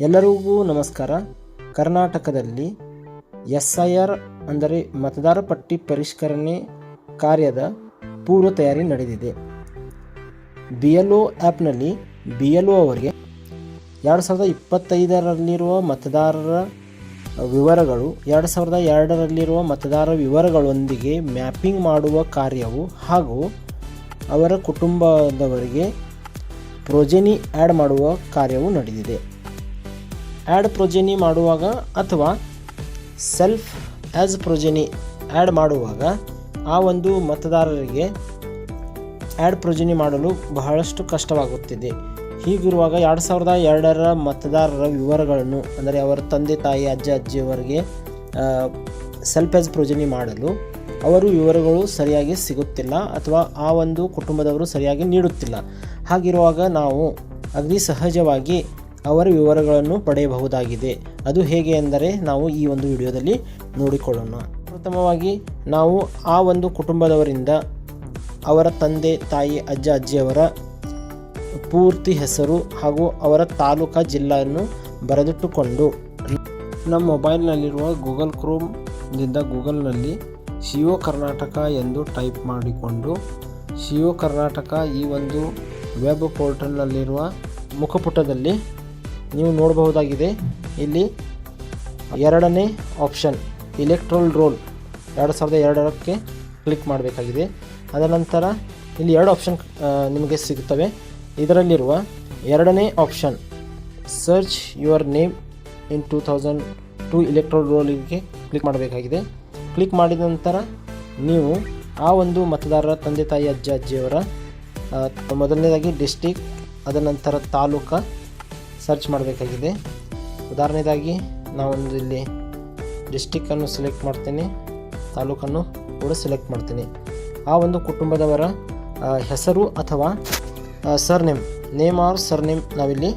ಎಲ್ಲರಿಗೂ ನಮಸ್ಕಾರ. ಕರ್ನಾಟಕದಲ್ಲಿ SIR ಅಂದರೆ ಮತದಾರ ಪಟ್ಟಿ ಪರಿಷ್ಕರಣೆ ಕಾರ್ಯದ ಪೂರ್ವ ತಯಾರಿ ನಡೆದಿದೆ. BLO ಆ್ಯಪ್ನಲ್ಲಿ BLO ಅವರಿಗೆ 2025ರಲ್ಲಿರುವ ಮತದಾರರ ವಿವರಗಳು 2002ರಲ್ಲಿರುವ ಮತದಾರರ ವಿವರಗಳೊಂದಿಗೆ ಮ್ಯಾಪಿಂಗ್ ಮಾಡುವ ಕಾರ್ಯವು ಹಾಗೂ ಅವರ ಕುಟುಂಬದವರಿಗೆ ಪ್ರೊಜೆನಿ ಆ್ಯಡ್ ಮಾಡುವ ಕಾರ್ಯವು ನಡೆದಿದೆ. ಆ್ಯಡ್ ಪ್ರೊಜೆನಿ ಮಾಡುವಾಗ ಅಥವಾ ಸೆಲ್ಫ್ ಆ್ಯಸ್ ಪ್ರೊಜೆನಿ ಆ್ಯಡ್ ಮಾಡುವಾಗ ಆ ಒಂದು ಮತದಾರರಿಗೆ ಆ್ಯಡ್ ಪ್ರೊಜೆನಿ ಮಾಡಲು ಬಹಳಷ್ಟು ಕಷ್ಟವಾಗುತ್ತಿದೆ. ಹೀಗಿರುವಾಗ 2002ರ ಮತದಾರರ ವಿವರಗಳನ್ನು ಅಂದರೆ ಅವರ ತಂದೆ ತಾಯಿ ಅಜ್ಜ ಅಜ್ಜಿಯವರಿಗೆ ಸೆಲ್ಫ್ ಆ್ಯಸ್ ಪ್ರೊಜೆನಿ ಮಾಡಲು ಅವರು ವಿವರಗಳು ಸರಿಯಾಗಿ ಸಿಗುತ್ತಿಲ್ಲ ಅಥವಾ ಆ ಒಂದು ಕುಟುಂಬದವರು ಸರಿಯಾಗಿ ನೀಡುತ್ತಿಲ್ಲ. ಹಾಗಿರುವಾಗ ನಾವು ಅಗದಿ ಸಹಜವಾಗಿ ಅವರ ವಿವರಗಳನ್ನು ಪಡೆಯಬಹುದಾಗಿದೆ. ಅದು ಹೇಗೆ ಎಂದರೆ ನಾವು ಈ ಒಂದು ವಿಡಿಯೋದಲ್ಲಿ ನೋಡಿಕೊಳ್ಳೋಣ. ಪ್ರಥಮವಾಗಿ ನಾವು ಆ ಒಂದು ಕುಟುಂಬದವರಿಂದ ಅವರ ತಂದೆ ತಾಯಿ ಅಜ್ಜ ಅಜ್ಜಿಯವರ ಪೂರ್ತಿ ಹೆಸರು ಹಾಗೂ ಅವರ ತಾಲೂಕಾ ಜಿಲ್ಲೆಯನ್ನು ಬರೆದಿಟ್ಟುಕೊಂಡು ನಮ್ಮ ಮೊಬೈಲ್ನಲ್ಲಿರುವ ಗೂಗಲ್ ಕ್ರೋಮ್ದಿಂದ ಗೂಗಲ್ನಲ್ಲಿ CO ಕರ್ನಾಟಕ ಎಂದು ಟೈಪ್ ಮಾಡಿಕೊಂಡು CO ಕರ್ನಾಟಕ ಈ ಒಂದು ವೆಬ್ ಪೋರ್ಟಲ್ನಲ್ಲಿರುವ ಮುಖಪುಟದಲ್ಲಿ ನೀವು ನೋಡಬಹುದಾಗಿದೆ. ಇಲ್ಲಿ 2ನೇ ಆಪ್ಷನ್ ಇಲೆಕ್ಟ್ರಲ್ ರೋಲ್ 2002ಕ್ಕೆ ಕ್ಲಿಕ್ ಮಾಡಬೇಕಾಗಿದೆ. ಅದರ ನಂತರ ಇಲ್ಲಿ 2 ಆಪ್ಷನ್ ನಿಮಗೆ ಸಿಗುತ್ತವೆ. ಇದರಲ್ಲಿರುವ 2ನೇ option search your name in 2002 electoral ರೋಲಿಗೆ ಕ್ಲಿಕ್ ಮಾಡಬೇಕಾಗಿದೆ. ಕ್ಲಿಕ್ ಮಾಡಿದ ನಂತರ ನೀವು ಆ ಒಂದು ಮತದಾರರ ತಂದೆ ತಾಯಿ ಅಜ್ಜ ಅಜ್ಜಿಯವರ ಮೊದಲನೇದಾಗಿ ಡಿಸ್ಟಿಕ್, ಅದರ ನಂತರ ತಾಲೂಕು ಸರ್ಚ್ ಮಾಡಬೇಕಾಗಿದೆ. ಉದಾಹರಣೆಗಾಗಿ ನಾವೊಂದು ಇಲ್ಲಿ ಡಿಸ್ಟಿಕ್ಕನ್ನು ಸೆಲೆಕ್ಟ್ ಮಾಡ್ತೇನೆ, ತಾಲೂಕನ್ನು ಕೂಡ ಸೆಲೆಕ್ಟ್ ಮಾಡ್ತೇನೆ. ಆ ಒಂದು ಕುಟುಂಬದವರ ಹೆಸರು ಅಥವಾ ಸರ್ನೇಮ್, ನೇಮ್ ಆರ್ ಸರ್ನೇಮ್ ನಾವಿಲ್ಲಿ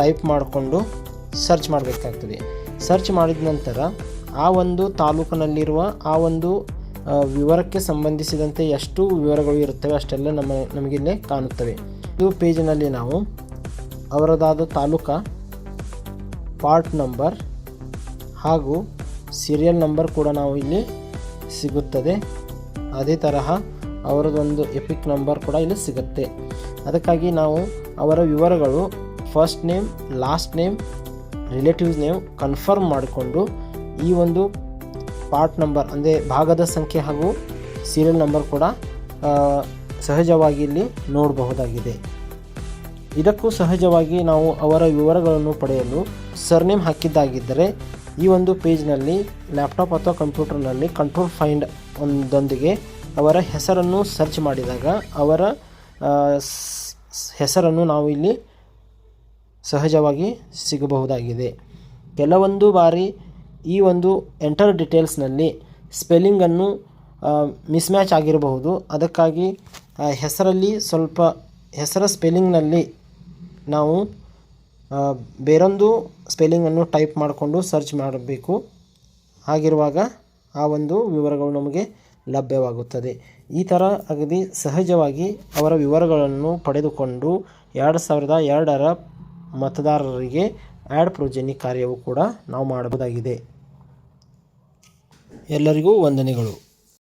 ಟೈಪ್ ಮಾಡಿಕೊಂಡು ಸರ್ಚ್ ಮಾಡಬೇಕಾಗ್ತದೆ. ಸರ್ಚ್ ಮಾಡಿದ ನಂತರ ಆ ಒಂದು ತಾಲೂಕಿನಲ್ಲಿರುವ ಆ ಒಂದು ವಿವರಕ್ಕೆ ಸಂಬಂಧಿಸಿದಂತೆ ಎಷ್ಟು ವಿವರಗಳು ಇರುತ್ತವೆ ಅಷ್ಟೆಲ್ಲ ನಮಗಿಲ್ಲೇ ಕಾಣುತ್ತವೆ. ಈ ಪೇಜಿನಲ್ಲಿ ನಾವು ಅವರದಾದ ತಾಲೂಕಾ, ಪಾರ್ಟ್ ನಂಬರ್ ಹಾಗೂ ಸೀರಿಯಲ್ ನಂಬರ್ ಕೂಡ ನಾವು ಇಲ್ಲಿ ಸಿಗುತ್ತದೆ. ಅದೇ ತರಹ ಅವರದೊಂದು ಎಪಿಕ್ ನಂಬರ್ ಕೂಡ ಇಲ್ಲಿ ಸಿಗುತ್ತೆ. ಅದಕ್ಕಾಗಿ ನಾವು ಅವರ ವಿವರಗಳು first name, last name, relatives name confirm ಮಾಡಿಕೊಂಡು ಈ ಒಂದು ಪಾರ್ಟ್ ನಂಬರ್ ಅಂದರೆ ಭಾಗದ ಸಂಖ್ಯೆ ಹಾಗೂ ಸೀರಿಯಲ್ ನಂಬರ್ ಕೂಡ ಸಹಜವಾಗಿ ಇಲ್ಲಿ ನೋಡಬಹುದಾಗಿದೆ. ಇದಕ್ಕೂ ಸಹಜವಾಗಿ ನಾವು ಅವರ ವಿವರಗಳನ್ನು ಪಡೆಯಲು ಸರ್ನೇಮ್ ಹಾಕಿದ್ದಾಗಿದ್ದರೆ ಈ ಒಂದು ಪೇಜ್ನಲ್ಲಿ ಲ್ಯಾಪ್ಟಾಪ್ ಅಥವಾ ಕಂಪ್ಯೂಟರ್ನಲ್ಲಿ ಕಂಟ್ರೋಲ್ ಫೈಂಡ್ ಒಂದೊಂದಿಗೆ ಅವರ ಹೆಸರನ್ನು ಸರ್ಚ್ ಮಾಡಿದಾಗ ಅವರ ಹೆಸರನ್ನು ನಾವು ಇಲ್ಲಿ ಸಹಜವಾಗಿ ಸಿಗಬಹುದಾಗಿದೆ. ಕೆಲವೊಂದು ಬಾರಿ ಈ ಒಂದು ಎಂಟರ್ ಡೀಟೇಲ್ಸ್ನಲ್ಲಿ ಸ್ಪೆಲ್ಲಿಂಗನ್ನು ಮಿಸ್ಮ್ಯಾಚ್ ಆಗಿರಬಹುದು. ಅದಕ್ಕಾಗಿ ಹೆಸರಲ್ಲಿ ಸ್ವಲ್ಪ ಹೆಸರ ಸ್ಪೆಲ್ಲಿಂಗ್ನಲ್ಲಿ ನಾವು ಬೇರೊಂದು ಸ್ಪೆಲ್ಲಿಂಗನ್ನು ಟೈಪ್ ಮಾಡಿಕೊಂಡು ಸರ್ಚ್ ಮಾಡಬೇಕು. ಹಾಗಿರುವಾಗ ಆ ಒಂದು ವಿವರಗಳು ನಮಗೆ ಲಭ್ಯವಾಗುತ್ತದೆ. ಈ ಥರ ಅಗದಿ ಸಹಜವಾಗಿ ಅವರ ವಿವರಗಳನ್ನು ಪಡೆದುಕೊಂಡು 2002ರ ಮತದಾರರಿಗೆ ಆ್ಯಡ್ ಪ್ರೊಜೆನಿ ಕಾರ್ಯವು ಕೂಡ ನಾವು ಮಾಡಬಹುದಾಗಿದೆ. ಎಲ್ಲರಿಗೂ ವಂದನೆಗಳು.